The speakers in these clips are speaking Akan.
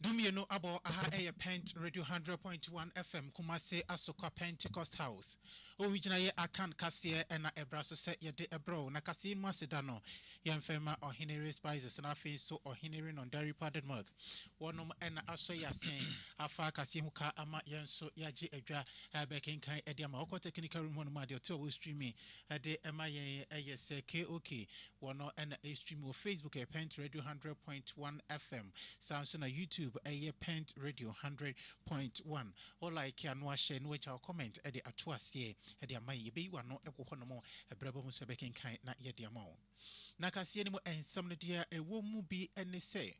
Dumienu abo aha eye Pent Radio 100.1 FM Kumase Asokwa Pentecost House. Original ye akan kase na ebraso se ye de ebro na kase mu asedano ye mfema ohinere spices na afin so ohinere non dairy powdered milk. Wonom na aso ya sen afa kase hu ka ama ye nso ya gi adwa bekenkan e de ama okọ technical room hono ma de to streaming de ema ye eye se KOK wono na stream o Facebook e Pent Radio 100.1 FM Samsung na YouTube a Pent Radio 100.1 or like ya no share no which our comment e de atoasie e de amay ye be you no e wo no mo e brabo mu so be kan na ye de amawo na kasie ni mo ensam no dia e wo mu bi ene say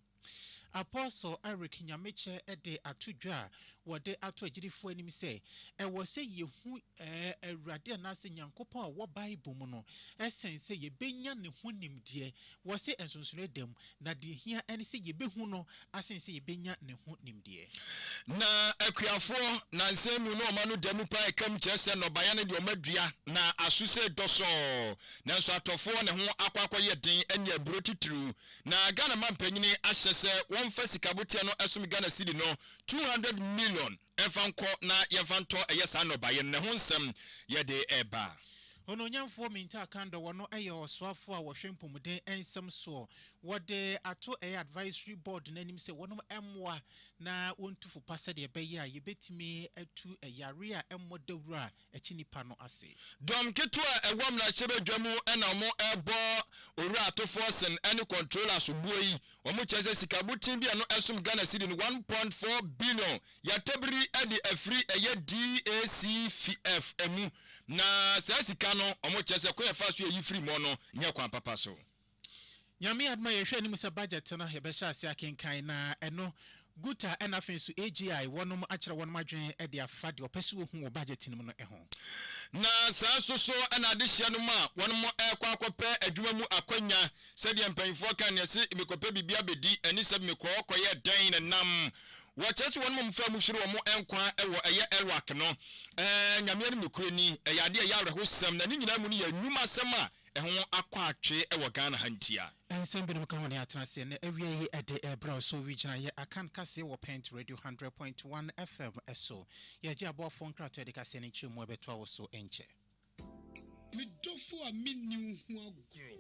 Apostle Eric Nyameche ede atudwa wode ato agirifo anim se e wo se yehu awurade anase nyankopon a wo Bible mu no esen se ye benya ne ho nimde wo se ensonsono dem na de hia ene se ye behu no asen se ye benya ne ho nimde na akuafo na nsemu no ma no demu pa ekam chese no baya ne de omadua na asuse doso na nso atofo ne ho akwakoye den anya buro titru na Ghana mampanyini ahyese wonfa sikabotia no esum Ghana cedi no 200 million enfanko na yefanto eyesa no baye ne ho nsem ye de eba ono nyamfo minta kando wono eye oswafo a wohwempomuden ensem so wode ato advisory board nanim se wono emwa na wontufu pase de beye a yebetimi atu yare a emmodawura echinipa no ase dom ketua ewam na chebedwamu ena mo ebo owura atofo sen any controller so buoyi omo chese sikabutin bia no esum Ghana cedi no 1.4 billion ya tebri edi afri eye DACFF emu na sasika no omo chese ko efa so yi free mo no nya kwan papa so nyame adma ye hwe ni musa budget no he be sha ase akenkan na eno guta ena fensu AGI wonom akere wonom adwen e de afa de opese wo hu wo budget nim no eho na sasoso ena de hia no ma wonom ekwa akope adwuma mu akwanya se de mpanfo kan ne se mekope bibia bedi ani se mekokoye dan na nam Watch one mum from Shiro enkwa ewo eye elwak no nyame ne mekurani eyade ya rehosam na nyina mu ne ya nnuma sema ho akwa atwe ewo Ghana hantia ensemble no kan woni atrase na awie yi ede ebra so regional ye akan kase wo Pent Radio 100.1 FM eso ye gi abofo nkrato de kase ne chimu ebeto wo so enche Midofo a minni hu agro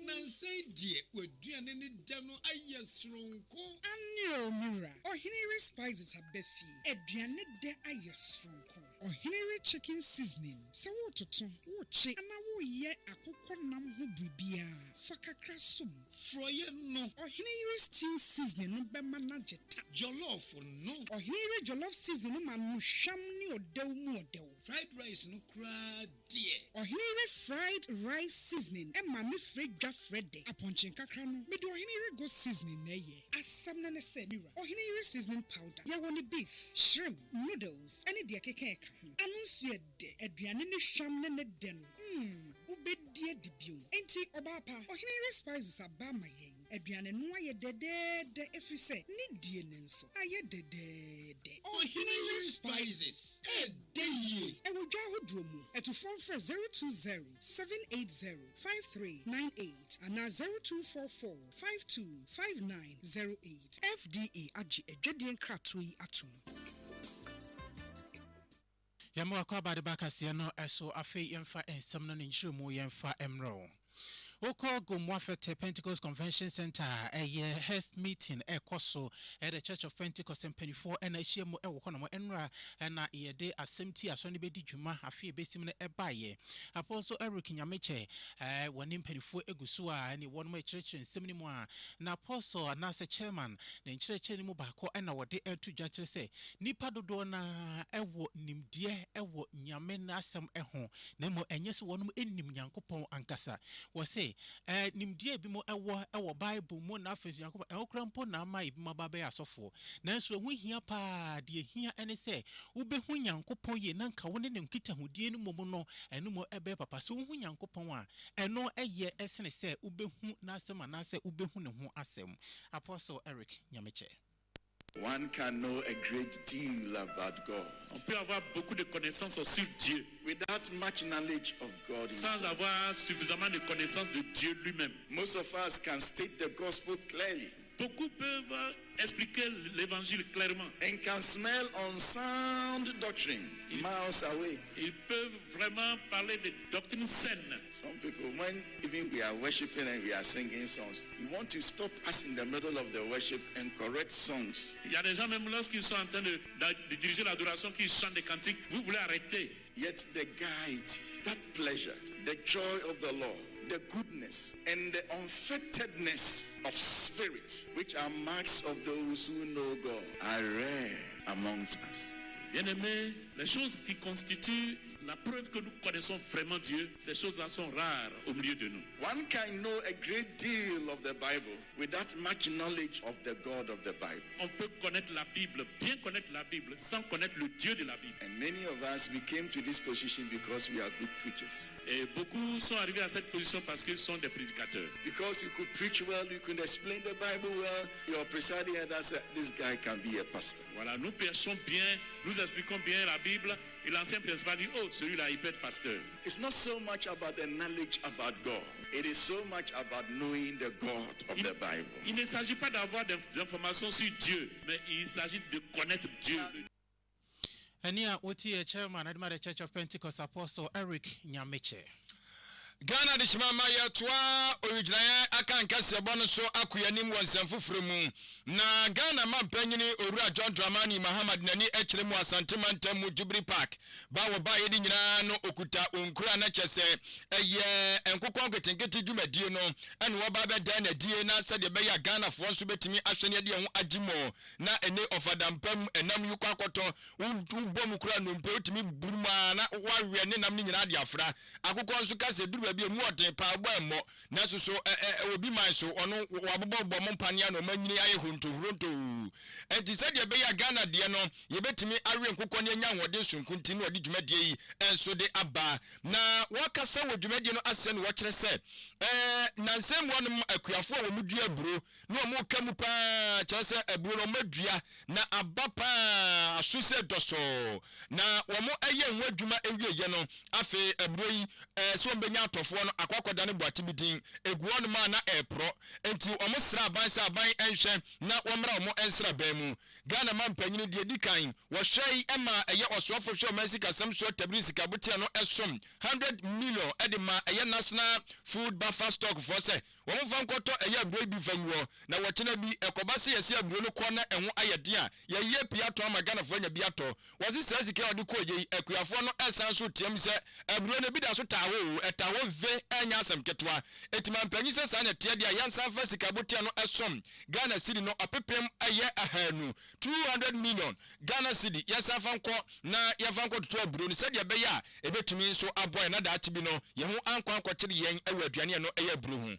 Nansay die waduane ne da no ayesronko Anyo mura Ohinere spices abefi aduane de ayesronko Ohinere chicken seasoning se wo toto wo chi ana wo ye akokɔ nam ho bribia fakakra som froye no Ohinere stew seasoning no bema na jeta jollof no Ohinere jollof seasoning ma no hwam ne odew mu odew fried rice no kra die Ohinere fried rice seasoning ema me fredwa frede aponchin kakra no me de Ohinere go seasoning na ye asam na se mira Ohinere seasoning powder ya woni beef shrimp noodles any de keke anunsu ede aduane ne hwam ne de no ubedie dibio enti obapa Ohinere spices abama yen aduane no aye dedede efise ni die ne nso aye dedede Ohinere spices edeye ewodwa hodromu etufon for 020 780 5398 and 0244 525908 FDA agi edwedien kratoi atum Yamo akwa de bakase no eso afei yemfa ensam no nchiremu yemfa emro Oko Gomwafete Pentecost Convention Center Health meeting ekoso the Church of Pentecost and 24 and Shiemu Ewokono Enra and Yede Assemti Asoni Bedi Juma Afi Besim Ebaye Apostle Eric Nyameche one in 24 Egusua and one more church in Seminimoa na Apostle Anase Chairman the church anymore bako and our day to judge say Nipa Dodona Ewo Nimdie Ewo Nyamena Sam Eho Nemo and yes one in Nim Yankopon Ankasa was say nimdie bi mo ewo Bible mo na afensu Yakob okrampo na ama ibi mababe asofo nanso ehu hia pa de hia ene se ubehu Yankopon ye na nka woni ne nkita hodie no mo no eno mo ebe papa so hu Yankopon a eno eye esene se ubehu na asem na se ubehu ne ho asem Apostle Eric Nyameche One can know a great deal about God. On peut avoir beaucoup de connaissances sur Dieu. Without much knowledge of God. Sans avoir suffisamment de connaissances de Dieu lui-même. Most of us can state the gospel clearly. beaucoup peuvent expliquer l'évangile clairement. and can smell unsound doctrine miles away. Ils peuvent vraiment parler de doctrines saines. Some people, when even we are worshiping and we are singing songs, we want to stop us in the middle of the worship and correct songs. Il y a des gens, même lorsqu'ils sont en train de diriger l'adoration, qu'ils chantent des cantiques, vous voulez arrêter. Yet the guide, that pleasure, the joy of the Lord, the goodness and the unfettedness of spirit, which are marks of those who know God, are rare amongst us. Bien-aimés, les choses qui constituent la preuve que nous connaissons vraiment Dieu, ces choses-là sont rares au milieu de nous. One can know a great deal of the Bible without much knowledge of the God of the Bible. On peut connaître la Bible, bien connaître la Bible, sans connaître le Dieu de la Bible. And many of us, we came to this position because we are good preachers. Et beaucoup sont arrivés à cette position parce qu'ils sont des prédicateurs. Because you could preach well, you could explain the Bible well, your presiding elder said, this guy can be a pastor. Voilà, nous prêchons bien, nous expliquons bien la Bible, et l'ancien principal dit, oh, celui-là, il peut être pasteur. It's not so much about the knowledge about God. It is so much about knowing the God of the Bible. Il ne s'agit pas d'avoir des informations sur Dieu, mais il s'agit de connaître Dieu. Ania Oti chairman at the Church of Pentecost Apostle Eric Nyameche. Ghana de Shimama ya twa original akanka sebo no so akuyanim wonsamfu fremu na Ghana mampanyini Owura John Dramani Muhammad nani ekire mu Asante Mantam mu Jubilee Park ba wo ba yedi nyina no okuta onkura na kyese eye enkokon ketenketi dwumadie no ene wo ba be dan na die na sade be ya Ghana fo so betimi ahwene de ho agimo na ene ofadampam enam yukwa akoto ubom kura no mpe otimi buruma na wawe ne nam ni nyina de afra akokon so kase duru bi mu oden pa gbo emo na so obi man so ono wabobbo mo mpania no manyini aye honto enti said ye be ya Ghana de no ye betimi awe nkokon ne nya nwode sunkunti no odi dwumadie yi enso de aba na wakasa wo dwumadie no ase no wo kire se nansem wonum akuafo wo mudua aburo no mo kamu pa kire se aburo no madua na aba pa aso se doso na wo mo eye nwa dwuma ewieye no afi aburo yi so mbenya atofo no akwakoda ne boati bidin eguo no ma na epro enti omo sra aban sa aban enhwe na womra omo ensra ban mu Ghana mampanyini de dikan wo hwei ema eye osofo hwe omansi kasam so tabiri kabutia no esom 100 million edema eye national food buffer stock for say wo fa nkoto eye aburo bi fanwo na wo kyena bi ekobase yesi aburo no kɔ na ɛho ayede a ye ye pia to ama Ghana fo nya bi ato wo si sra sika odi kɔ ye akuafo no esan so tiam se aburo no bi da so tawo etawo ve enya asem ketwa etimampanyi se sa na tie dia yansa fa sika butia no esom Ghana city no apepem eye ahanu 200 million Ghana city yansa fa nko na yafa nko to aburo no se dia be ya ebetumi so aboy na da tibi no ye ho ankwa kwakire yen awu aduane no eye aburo hu.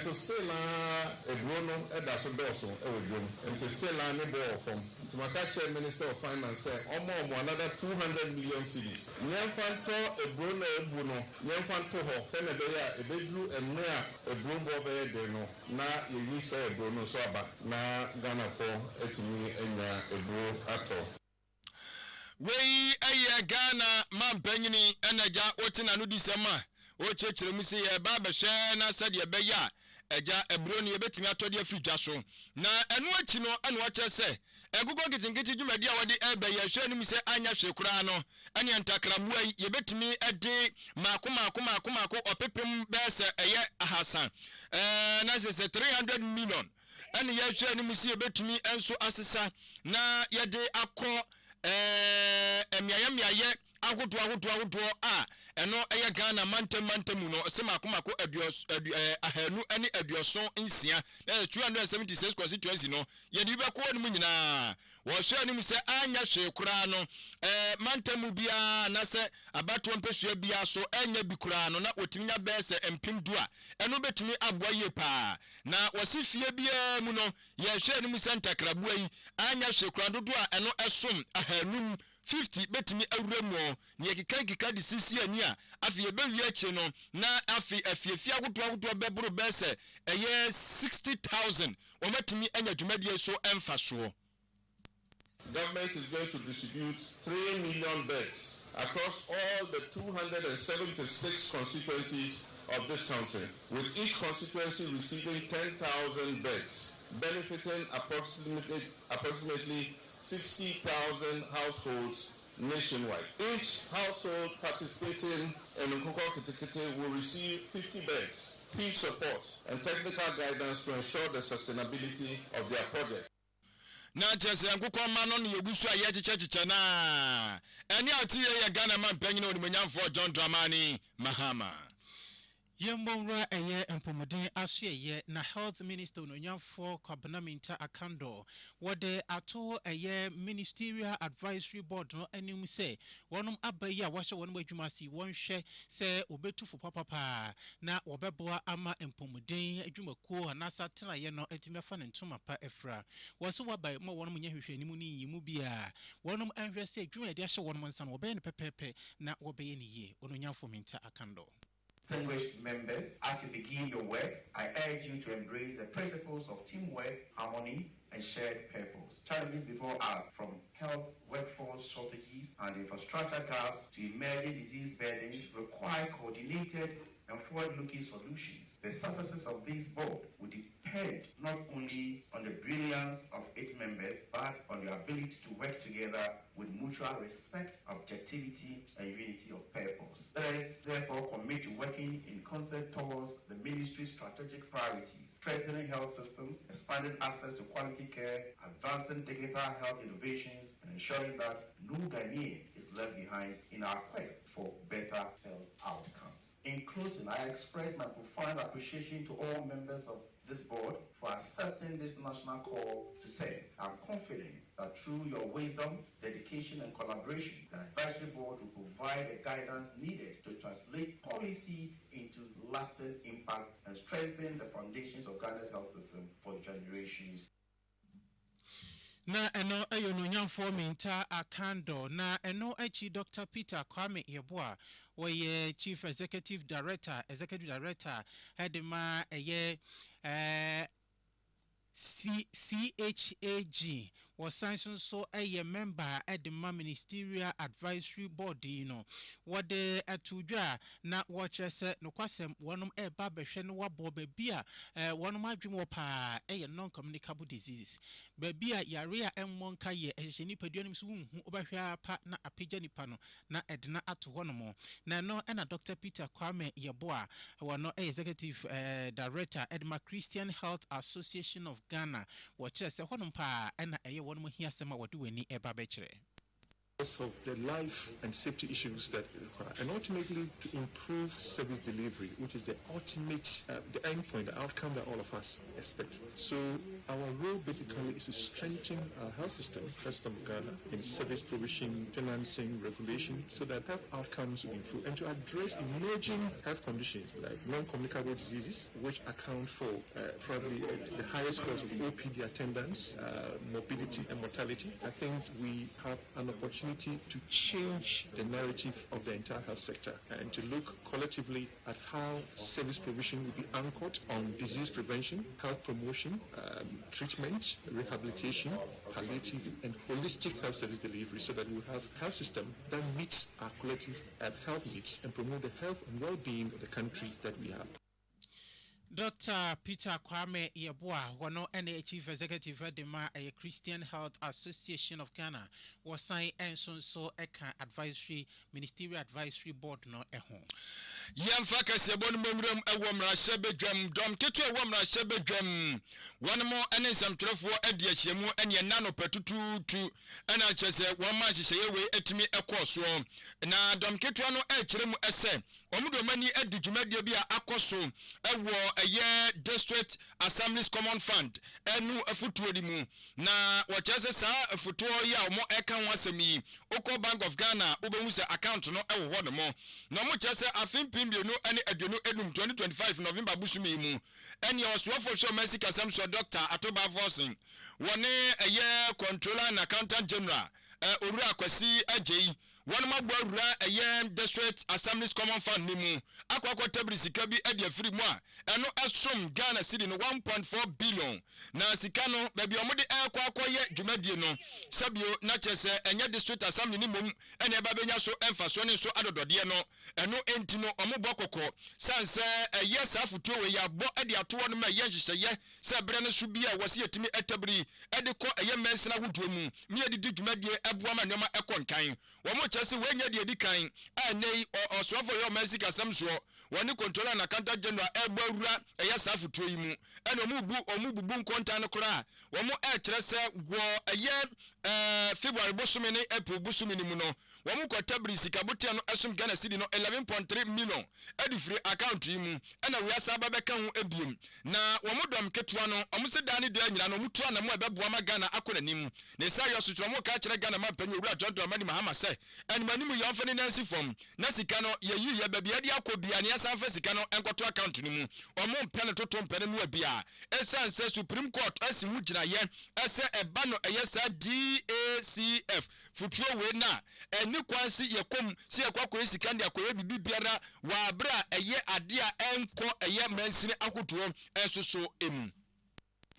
So sela ebrono eda so doso ewodwom enti sela ne bo from Timakache Minister of Finance say omo another 200 million cedis nyemfanto ebrono ebuno nyemfanto ho tene be ya ebedru enu a ebrono be de no na yeyi say ebrono so aba na Ghana for etimi enya ebro ato wei aye Ghana mampanyini enaja otina no disema o chechere mu se ye ba behwe na sade ye be ya eja ebro ne ye betimi atode afidwa so na enu achi no anu a chese egugo kitinkiti dwumadi a wode ebe ye hwe ne mu se anya hwe kura no ane antakrabu ye betimi ede mako opepem bese eye ahasa na se 300 million ane ye hwe ne mu se ye betimi enso asesa na ye de akọ emiaye ahodo a eno eye Ghana mantam no se makomako ahanu ani aduoson nsia na 276 constituency no ye di beko no nyina wo hwe ni mu se anya hwe kura no mantam bia na se abato mpesua bia so anya bi kura no na otiminya bese empim du a eno betumi aboye pa na wasifie bia mu no ye hwe ni mu se ntakrabu yi anya hwe kura dodo a eno esom ahanu 50 betimi awuramo ne kika di sisi ani a afi ebewi achi no na afi afiefia goto beburu bese eye 60,000 omatimi anya dwumadie so emfa so. Government is going to distribute 3 million beds across all the 276 constituencies of this country, with each constituency receiving 10,000 beds, benefiting approximately 60,000 households nationwide. Each household participating in Nkukor Kitikiti will receive 50 beds, field support, and technical guidance to ensure the sustainability of their project. Na chese Nkukor ma no yegusu aye chiche na eni atiye ye Ghana man panyin onimonyamfo John Dramani Mahama. Yembonra eye empomodin asye na health minister ononyamfo Kwabena Akando wode ato eye ministerial advisory board no anim se wonum abayi a wahye wonum adwumasi wonhwe se obetufo papa na wobeboa ama empomodin adwumakuo anasa tena ye no atimefa ne ntoma pa efra wose wabai mo wonum nya hwehwe ni mu ni yimu bia wonum anhwe se adwuma de ahye wonum nsa no wobe ne pepepe na wobeye ne ye ononyamfo Minta Akando. Distinguished members, as you begin your work, I urge you to embrace the principles of teamwork, harmony, and shared purpose. Challenges before us, from health, workforce shortages, and infrastructure gaps to emerging disease burdens, require coordinated and forward-looking solutions. The successes of this board will depend not only on the brilliance of its members, but on their ability to work together with mutual respect, objectivity, and unity of purpose. Let us therefore commit to working in concert towards the ministry's strategic priorities: strengthening health systems, expanding access to quality care, advancing digital health innovations, and ensuring that no Ghanaian is left behind in our quest for better health outcomes. In closing, I express my profound appreciation to all members of this board for accepting this national call to serve. I'm confident that through your wisdom, dedication, and collaboration, the advisory board will provide the guidance needed to translate policy into lasting impact and strengthen the foundations of Ghana's health system for generations. Na eno ayononyamfo Minta Akando na eno echi Dr. Peter Kwame Yeboah woye Chief Executive Director hedima eye CHAG was so a member at the Ministerial Advisory Board, what the atudra na watchers no kwasem one a babeshen wa bobe beer, one of my dream wapa a non-communicable disease. Bebia yarea and monka ye a genipedium soon over here partner a pigeonipano na edna at one more. Na no and a Dr. Peter Kwame Yeboah, who no executive director at my Christian Health Association of Ghana, watchers a one pa and a one more here some what do any eba bechere. Of the life and safety issues that require, and ultimately to improve service delivery, which is the ultimate, the end point, the outcome that all of us expect. So our role basically is to strengthen our health system of Ghana in service provision, financing, regulation, so that health outcomes will improve, and to address emerging health conditions like non-communicable diseases, which account for probably the highest cause of OPD attendance, morbidity, and mortality. I think we have an opportunity to change the narrative of the entire health sector and to look collectively at how service provision will be anchored on disease prevention, health promotion, treatment, rehabilitation, palliative, and holistic health service delivery, so that we will have a health system that meets our collective health needs and promote the health and well-being of the country that we have. Dr. Peter Kwame Yeboah, one Chief Executive of the Christian Health Association of Ghana, was signed and so advisory ministerial advisory board no eho. Yam focus ebon memrem ewomra sebedwam dom ketu ewomra sebedwam one more ene samtrefo ade ahiemu ene nano patututu ena chese one man chese we etimi ekoso na dom ketu no ekiremu ese omudumani adi dwumadie bia akoso ewo eye district assemblies common fund enu afutuo di mu na wachese sa afutuo ya omo eka ho asemi oko Bank of Ghana obehu se account no ewo ho no mo na mo chese afim pimbienu ene aduonu edum 2025 November busumi mu ene oswofo show mercy kasam so Dr. Atoba Vosin wone eye controller and accountant general Owura Kwasi Ajei one ma bowura district assemblies common fund ni mu akwa tabri sika bi e de afiri mu a eno esom Ghana cedi no 1.4 billion na sika no ba bi omode akwa ye dwumadie no sabio na chese enye district assembly ni mum ene ba benya so emfa so ne so adodode no eno enti no ombo kokko sanse eye safutuo we ya bo e de ato no ma ye nhyehyeye se bre no so bi a wose yetimi etabri e de ko eye mensina hoduo mu mi e di dwumadie aboa ma nema ekonkan wo mo chese we nya de edi kan anei osofo yo mesika samso woni controller na counter general ebawura eye safutuo yi mu ene omububu nkontan no kora wo mo e kire se wo eye February bosumi ni April bosumi ni mu no wo mo kwatabri sika botia no esum Ghana cedi no 11.3 million edi free account yi mu ena we asa ba beka ho ebiem na wo mo dom ketua no omo se da ne da nyina no mutua na mo ebeboa ma Ghana akona nim ne sa yo sotro mo ka kire Ghana ma panyi owura John Dramani Mahama se eni mani mu yonfa ni nansi fom na sika no ye yi ye babia de akobia ne asa fa sika no enkoto account ni mu omo mpene toto mpene no abia esan se Supreme Court asi hu gina ye ese eba no eye sa DACF futuo we na eni kwansi yekom se yakwa sika ndi akoye bibi biara wa abra eye ade a enko eye mansini akoto ensoso emu.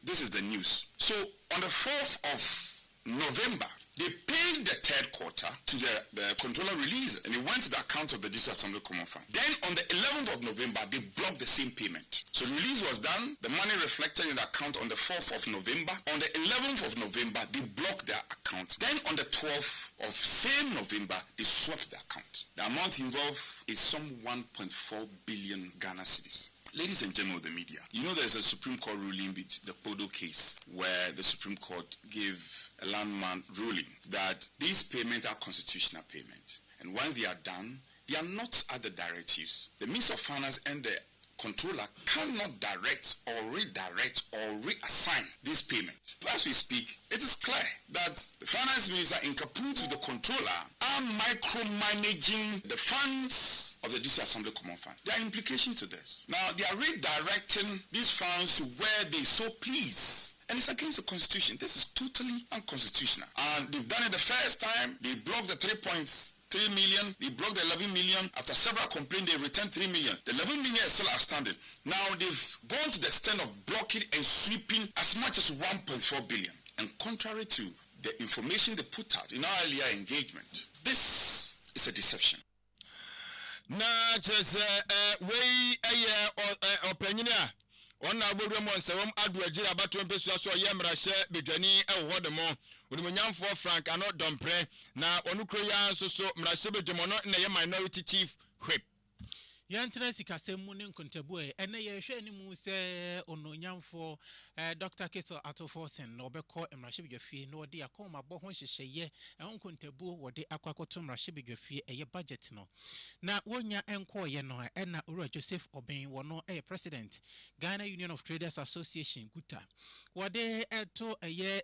This is the news. So on the 4th of November, they paid the third quarter to the controller release, and it went to the account of the District Assembly Common Fund. Then on the 11th of November, they blocked the same payment. So the release was done, the money reflected in the account on the 4th of November. On the 11th of November, they blocked their account. Then on the 12th of same November, they swept the account. The amount involved is some 1.4 billion Ghana cedis. Ladies and gentlemen of the media, you know there's a Supreme Court ruling with the Podo case where the Supreme Court gave a landmark ruling that these payments are constitutional payments. And once they are done, they are not other directives. The Minister of Finance and the controller cannot direct or redirect or reassign this payment. As we speak, it is clear that the finance minister in cahoots with the controller are micromanaging the funds of the District Assembly Common Fund. There are implications to this. Now, they are redirecting these funds to where they so please. And it's against the Constitution. This is totally unconstitutional. And they've done it the first time. They blocked the 3 million, they blocked the 11 million. After several complaints, they returned 3 million. The 11 million is still outstanding. Now they've gone to the extent of blocking and sweeping as much as 1.4 billion. And contrary to the information they put out in our earlier engagement, this is a deception. Na chese we opinion ona abodwe mo nsewom aduaje abato mpesu so yemra hye bedwani ehodemo onimonyamfo Frank ano dompre na onukro ya nsoso mrahye bedwemo no na ye minority chief whip yantra sikasemu ne nkontabu ene ye hwe ni mu se ononyamfo Dr. Keso Atofosen no beko emrahye bedwafie no de akoma bo ho hyehyeye nkontabu wode akwakoto mrahye bedwafie eye budget no na wonya enko ye no na Ura Joseph Oben wono president Ghana Union of Traders Association guta wode eto eye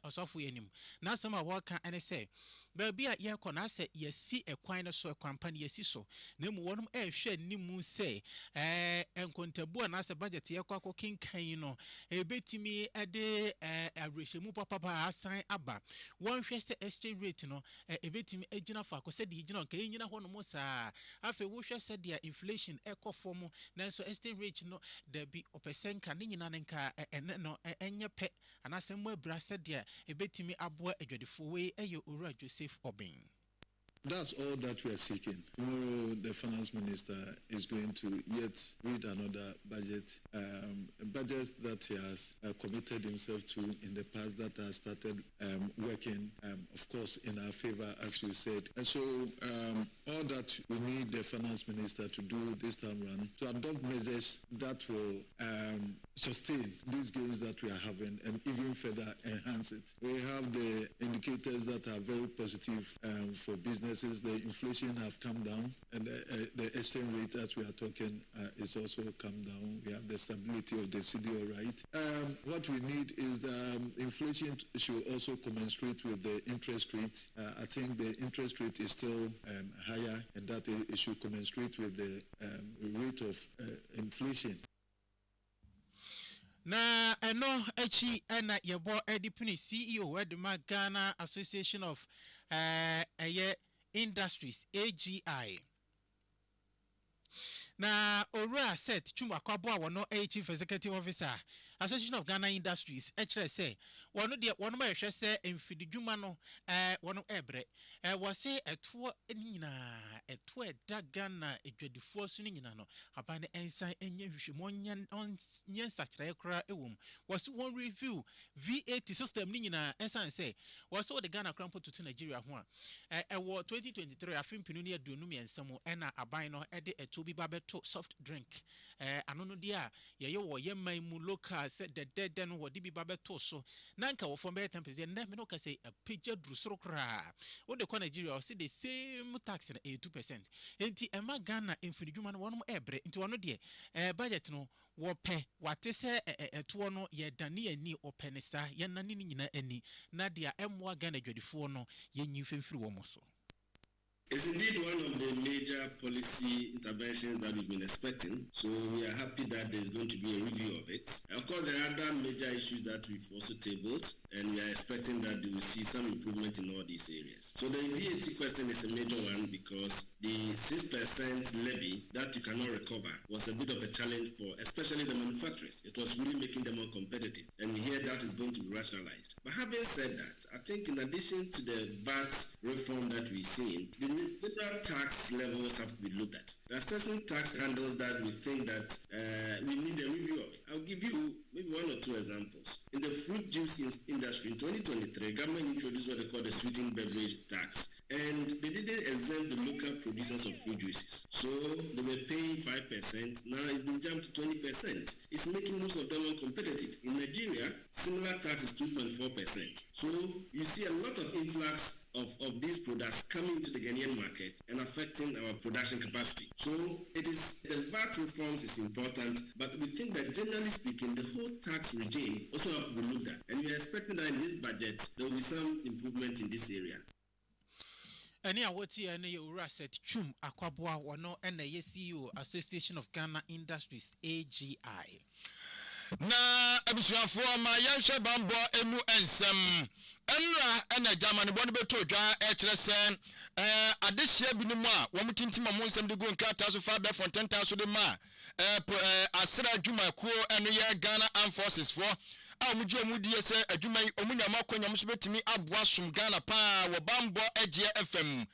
osofo yenim na sama waka ene se baby a ye kona se yesi ekwan no so ekwampa ne yesi so na mu wonum hwe nimu se enkontabu na se budget ye kwako kinkan no ebetimi ade abrehemu papa asan aba won hwe se exchange rate no ebetimi agina fa akose de agina nka enyina ho no mo saa afi wo hwe se de inflation ekofom na so exchange rate no da bi opesenka ne nyina nka no enye pe anase mo abra se de ebetimi aboa adwadefo we eye Owura Joseph Oben. That's all that we are seeking. Tomorrow, the finance minister is going to yet read another budget, a budget that he has committed himself to in the past that has started working, of course, in our favor, as you said. And so, all that we need the finance minister to do this time around, to adopt measures that will sustain these gains that we are having and even further enhance it. We have the indicators that are very positive for business. The inflation have come down, and the exchange rate, as we are talking, is also come down. We have the stability of the cedi, all right. What we need is inflation should also commensurate with the interest rate. I think the interest rate is still higher, and that it should commensurate with the rate of inflation. Na eno echi ena yebo edipuni CEO Edma Ghana Association of Industries AGI. Na Ora said Chuma Kwabwa wano Chief Executive Officer Association of Ghana Industries say one of my say in Fidijumano one ebre was say a tour nina a tour dagana a dread force no upon the ensign and Yushimonyan on Yan Sachra was one review VAT system nina as I say was all the Ghana Crown put to Nigeria one war 2023 I think Pinunia Dunumi and some and a bino edit a Toby Babeto soft drink anono dia ye wo ye man mu local said the dead then what dibi Babeto so nanka wo from better tempers and never no can say a picture drusro kra what the Nigeria see the same tax in 82% enti ema Ghana infinijuman one mo ebre into one dia budget no wo pe wate se to no ye dani ani openisa ye nani nyina ani na dia emwa Ghana dwadifo no ye nyimfemfiri wo mo so. It's indeed one of the major policy interventions that we've been expecting. So we are happy that there's going to be a review of it. Of course, there are other major issues that we've also tabled, and we are expecting that we will see some improvement in all these areas. So the VAT question is a major one because the 6% levy that you cannot recover was a bit of a challenge for especially the manufacturers. It was really making them uncompetitive, and we hear that is going to be rationalized. But having said that, I think in addition to the VAT reform that we've seen, the federal tax levels have to be looked at. There are certain tax handles that we think that we need a review of it. I'll give you maybe one or two examples. In the fruit juice industry in 2023, government introduced what they call the sweetened beverage tax. And they didn't exempt the local producers of fruit juices. So they were paying 5%. Now it's been jumped to 20%. It's making most of them uncompetitive. In Nigeria, similar tax is 2.4%. So you see a lot of influx of these products coming into the Ghanaian market and affecting our production capacity. So it is the VAT reforms is important, but we think that generally speaking, the whole tax regime also have to be looked at. And we are expecting that in this budget, there will be some improvement in this area. Any awoti any ura set chum akwabwa wano ene CEO Association of Ghana Industries AGI. Na abisuafo ma yanhwe bambo emu ensem enra ena Germany bonu beto dwa kire se adehia binumu a wo mutintima mo nsem de go nkata so fa be for 10,000 de ma asra adwuma kuo eno ye Ghana Armed Forces for amuju omudie se adwuma omunyama kwanyam so betimi aboa som Ghana pa wo bambo egie FM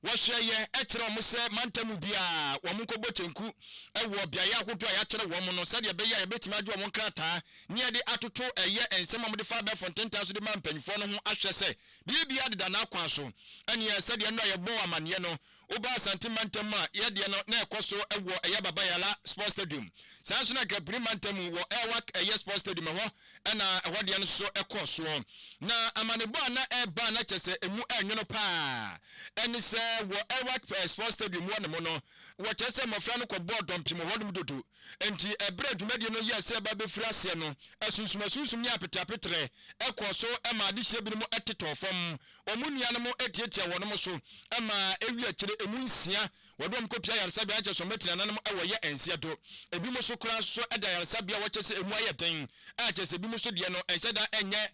wahweye ekire omo se mantamu bia wo munkobo tenku ewo bia ya akoto ya kire wo mo no se de be ya betimi adwo mo nkrata ne de atoto eye ensema mo de fa be for 10,000 de man panifo no ho ahwe se bia de da na akwa so ene ya se de no ye bo amane no oba santimantama ye de no na ekoso ewo eye baba yala sports stadium sanso na gabri mantamu wo ewak eye sports stadium ho ena ewo de no so ekoso na amanebo na eba na chese emu anwono pa eni se wo ewak sports stadium wo ne no wo chese mofra no ko board dompimo ho dum dodo enti ebre dwumade no ye se ba be frase no asunsumasusum ni apetapetre ekoso ema de hye bi no etetofam omunua no mo etietia wo no so ema ewi akire emunsia wadom kopia yarsabia ache so metina nanom ewoye ensia do ebi mo so kura so eda yarsabia wache se emu ayeden ache se bi mo so de no enhyeda enye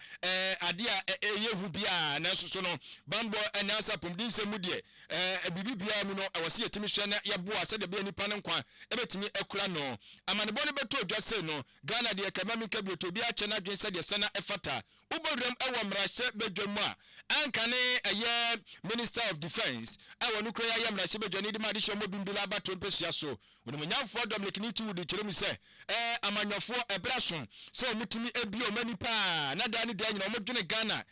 ade a eyehu bia na so no bambo enasa pomdin se mu de ebibi bia mu no ewose yetimi hwe na yeboa se de bia nipa ne nkwa ebetimi ekura no amanebo ne beto odwa se no Ghana de kamami kabi to bia ache na dwen se de sana efata ubodrem ewo mrahye bedwam a ankane eye Minister of Defense ewo nukura ya mrahye bedwani de madi shomo bimbila ba trompesua so wonimnyamfo Dominic Niti wudi kiremi se amanyofo ebraso se omutimi ebi omani pa na da ni de nyina omodwene Ghana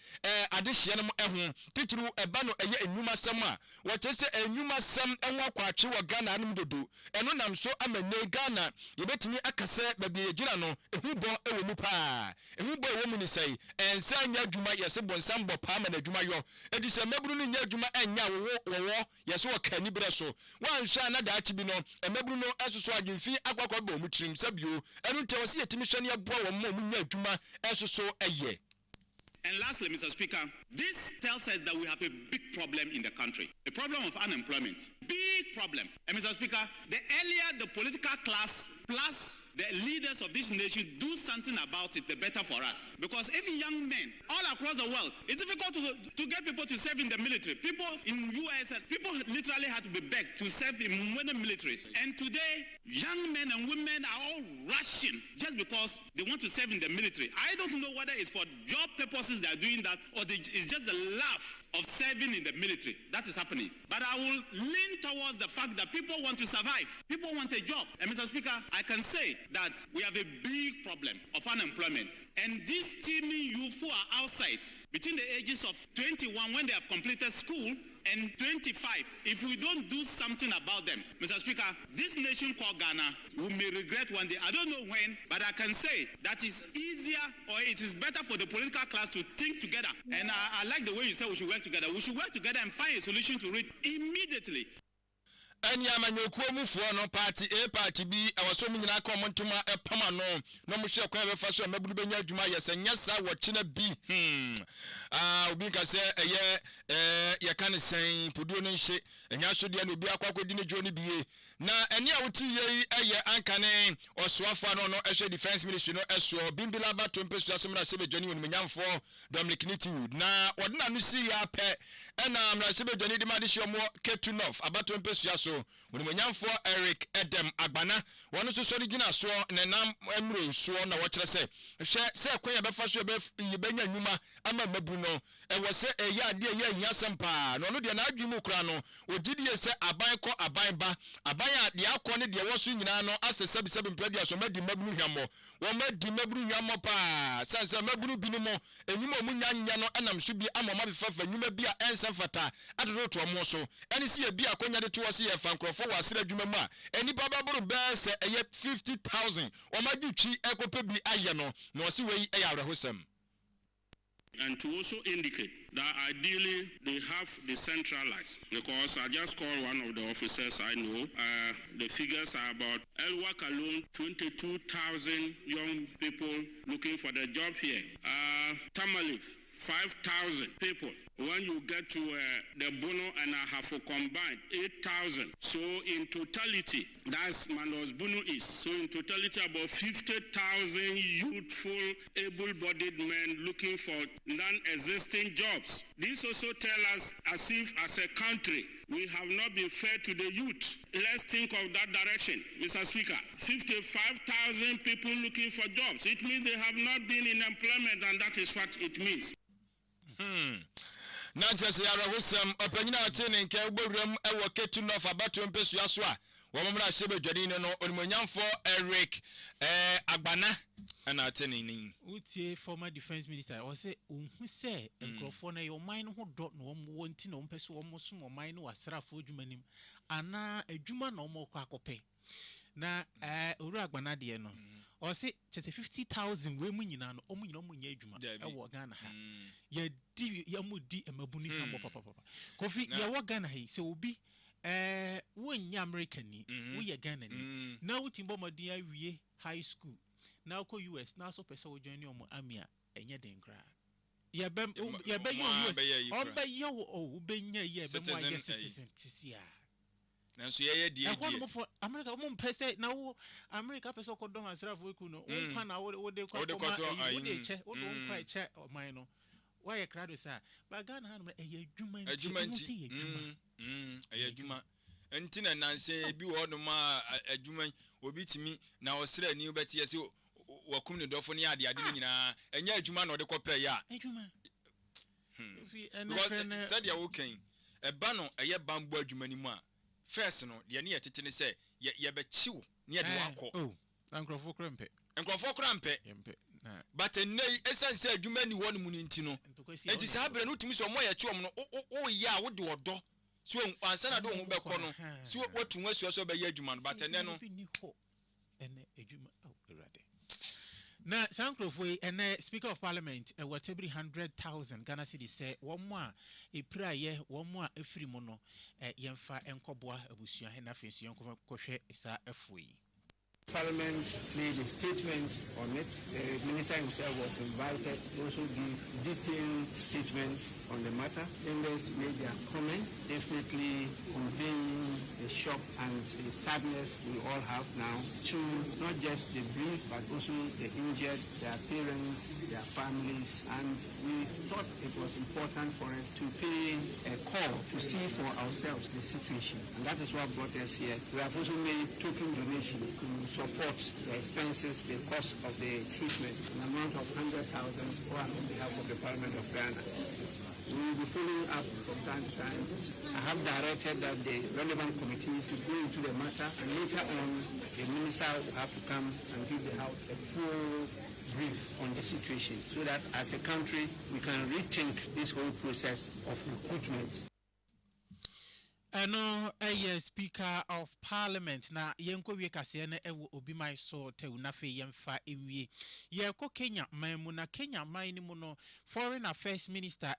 adehye no eho tituru eba no eye enwuma sam a wochese enwuma sam enwa akwache wo Ghana anum dodo eno nam so amanye Ghana yebetimi akase babi egira no ehubo ewo mu pa ehubo ewo mu ni sei ensa nya adwuma yese bonsam bo pa ma na adwuma yo edise maburu ni nya adwuma enya wo yese wo kani bre so wanhwa na da tibi no emaburu no esoso adwemfi akwakwa ba mu tirim sabio enu nte wose yetimi hwane aboa wo mu nya adwuma esoso eye. And lastly, Mr. Speaker, this tells us that we have a big problem in the country, a problem of unemployment, big problem. And Mr. Speaker, the earlier the political class plus the leaders of this nation do something about it, the better for us. Because if young men all across the world, it's difficult to get people to serve in the military. People in US, people literally had to be begged to serve in the military. And today, young men and women are all rushing just because they want to serve in the military. I don't know whether it's for job purposes they are doing that or it's just the love of serving in the military. That is happening. But I will lean towards the fact that people want to survive. People want a job. And Mr. Speaker, I can say that we have a big problem of unemployment. And these teeming youth who are outside between the ages of 21 when they have completed school and 25, if we don't do something about them, Mr. Speaker, this nation called Ghana, we may regret one day. I don't know when, but I can say that it's easier or it is better for the political class to think together. And I like the way you say we should work together. We should work together and find a solution to it immediately. Any amanyokuo mufuo no party A party B awaso mu nyina ka omontoma epama no mo hwe kwa befa so mabunu benya adwuma yesanyasa wo kina B obi ka se ye ka ne sen poduo no nhye enya so de na obi akwakodi ne jo ne biye na eni a woti ye eye ankane osoafo no ehwe defense ministry no eso bimbila ba tompesu aso na sebe joni won menyamfo Dominic Nitiwood na odina no si ya pe na mra sebe joni di ma de hye mo Ketunof abato mpesu aso won menyamfo Eric Edem Agbana won so so gina so nenam emre so na wo kire se hwe se kwanya befa so be benya nwuma ama mabru no wo se eye ade ye nyasempa no no de na adwumu kura no ogidie se aban ko aban ba aban a de akọ ne de wo so nyina no asese bi sebi mpedi aso madi mabru hwamo wo madi mabru hwamo pa sanse mabru bi no mo enwuma mu nyanya no enam so bi amoma bi fafa nwuma bi a ensa fata adodo to mo so eni se bi akonya de to wo se ye fankrofo wa asira dwuma mu a eni baba buru be se eye 50,000 o magi twi ekope bi aye no na wo se wei eye awrehosam. And to also indicate that ideally they have decentralized, because I just called one of the officers I know. The figures are about Elwak alone, 22,000 young people looking for the job here. Tamalif, 5,000 people. When you get to the Bono and Ahafo combined, 8,000. So in totality, that's Manos Bono is. So in totality, about 50,000 youthful, able-bodied men looking for non-existing jobs. This also tells us as if as a country, we have not been fair to the youth. Let's think of that direction, Mr. Speaker. 55,000 people looking for jobs. It means they have not been in employment, and that is what it means. Nantes Yarahusam, Opena Tinin, Kelburum, Ewa Ketunof, Abato Mpesu Aswa, Womra Sebe Jadino, Olmonyam for Eric Agbana, and Atinin. Utie, former defense minister, or say, who say, and Crofona, your mind who don't know wanting on Pesu almost more mine was Sarafu Jumanim, and now a Juma no more Kakope. Na Uragbana dieno. Or say, just 50,000 women in an Omunya Juma, a Wagana. Ye di Yamudi and Mabuni Papa. Coffee, Yawagana, so be when American, we are Ghana. Now Timboma dear we high school. Now call US, now so peso join your Amia, and yet then cry. Ya bem, ya be you, or by your Benya, citizen, Tisia. And so, yeah, for America, pese now America peso cordon as Ravukuno, what they call a check or minor. Why a crowd is but Ghana a Juma, and Tina Nancy, be one of my a Juma will be to me now. Say, new Betty, as you were coming to Dophonia, and yet Juma or the copper, ya. Said you're okay. A banner, a year bamboo Jumanima. First, no, the near Titini say, ye bet chew near the wako. Oh, Uncle for Crampe. Uncle for Crampe. But a nay, as I said, you many one munintino. It is happening to me so more at you. Oh, yeah, what do I do? So, I said, I don't know corner. So, what to was also by Yeduman, but a nano. And a Juma already. Now, Sankrof and Speaker of Parliament, whatever 100,000 Ghana City say, one more a prayer, one more a free mono, Yemfa and Koboa, Abusia, and Affis, Young Koshe, is a free. Parliament made a statement on it. The minister himself was invited to also give detailed statements on the matter. Members made their comments, definitely conveying the shock and the sadness we all have now to not just the bereaved but also the injured, their parents, their families, and we thought it was important for us to pay a call to see for ourselves the situation, and that is what brought us here. We have also made token donation to support the expenses, the cost of the treatment, an amount of 100,000 on behalf of the Parliament of Ghana. We will be following up from time to time. I have directed that the relevant committees will go into the matter, and later on the minister will have to come and give the House a full brief on the situation so that as a country we can rethink this whole process of recruitment. Eno Speaker of Parliament na yenko wie kase na ewo obi mai so te unafe yemfa ewie ye ko Kenya man na Kenya man ni mu no Foreign Affairs Minister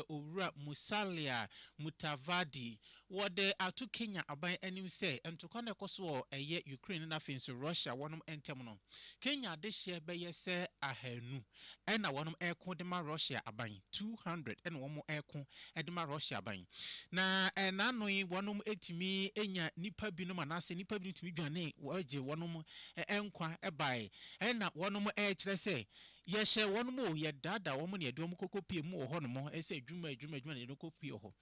Owura Musalia Mutavadi wode atu Kenya aban anim se entoko na ekoso Ukraine na finso Russia wonom entem no Kenya de hye be yese ahanu na wonom eko de ma Russia aban 200 na womo eko de ma Russia aban na no wonom etimi enya nipa binom anase nipa binom timi dwane waje wonom enkwa ebae na wonom kire se yehye wonom ye dada womo ne edom kokopie mu ho no ese adwuma ne kokopie ho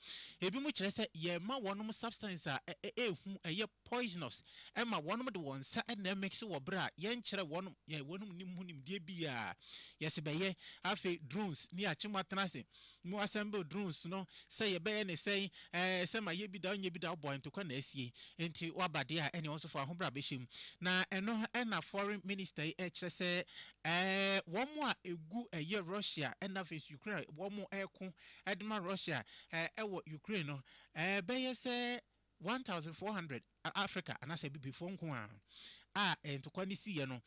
ebi mu kire se ye ma wonom substance a ehu poisonous ma wonom de wonsa na mix wo bra ye nkire wonom ye wonom nim hu nim die bia yese beye afi drones ni achimatana se mu assemble drones no say ye beye ne say say ma ye bi da onye bi da boy ntoko na asie enti wabade a ene wonso fa ho bra behim na eno na foreign minister kire se womo a egu Russia na face Ukraine womo eko edma Russia ewo Ukraine no beye se 1400 Africa anase bi before nko a ntoko ni siye no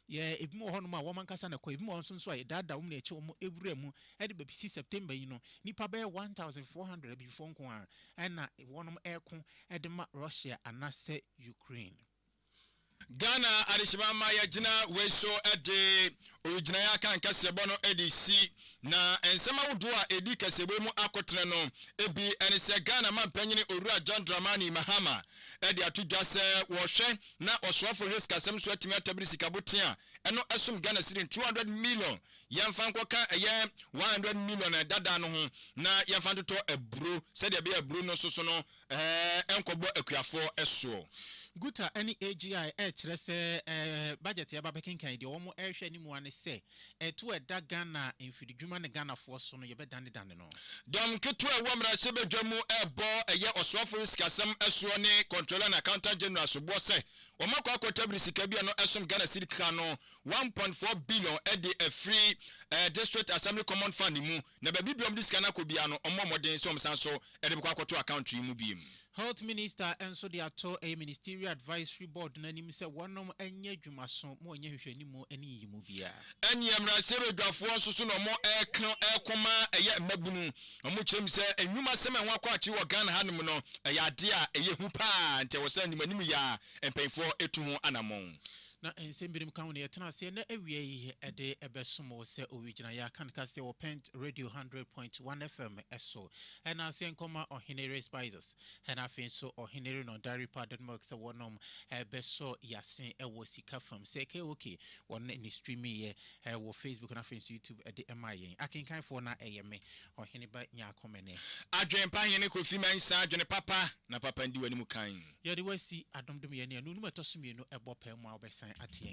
ye ebi mo hono ma wo mankasa na ko ebi mo nso a dada wo na eche wo ewura mu e de bebisi September yi no nipa be 1400 before nko na wonom eko e de ma Russia anase Ukraine. Ghana Arishimama ya jina weso ede original ya kan kasebo no edc na ensema wodua edi kasebo mu akotene no ebi ense Ghana mampanyini Owura John Dramani Mahama edi atudwa se wo hwe na osofo risk asem so atimi atabiri sikabotia eno esum Ghana cedin 200 million yemfa nkoka eye 100 million dada no ho na yemfa ntoto ebro se de be ebro no soso no enkobo akuafo eso Guta any AGI kire se budget ya babekin kan de omo ehwe ni mu ane se etu eda Ghana infididwuma ne Ghana fo so no ye be dane no dom ketu wamra se bedwamu ebo eye osofo riskasem eso ne controller and accountant general so bo se o makwa akotabri sika bia no esom Ghana sirika no 1.4 billion edi a free district assembly common fund mu na ba bibiom diska na ko bia no omomoden so omsanso edi kwa akoto account mu biem. Health Minister enso de ato a ministerial advisory board na nim se wonom anya adwumaso mo anya hwehwani mu ani yimu bia ani amra sebe dwafo nso no mo ekoma eye mabunu mo chem se enwuma sema ho akwa achi wo Ghana hanom no ya de a eye hu pa nte wo se animanim ya empenfo etu ho anamon na ensembirim kan ne yetena se na awie yi ede ebesomo se original ya kan ka se On Pent Radio 100.1 FM eso na se nkoma ohenere spices na afin so ohenere no dairy pardon milk se wonom ebeso yasen ewo sika fam se ke okay won ni stream ye wo Facebook na afin YouTube ede emayen akinkan fo na eyeme ohene ba nya akomene adwen pa hene kofi mansa adwen papa na papa ndi wani mu kan ye de wasi adomdom ye ne anu nu metoso mienu ebo pa mu a obesan atien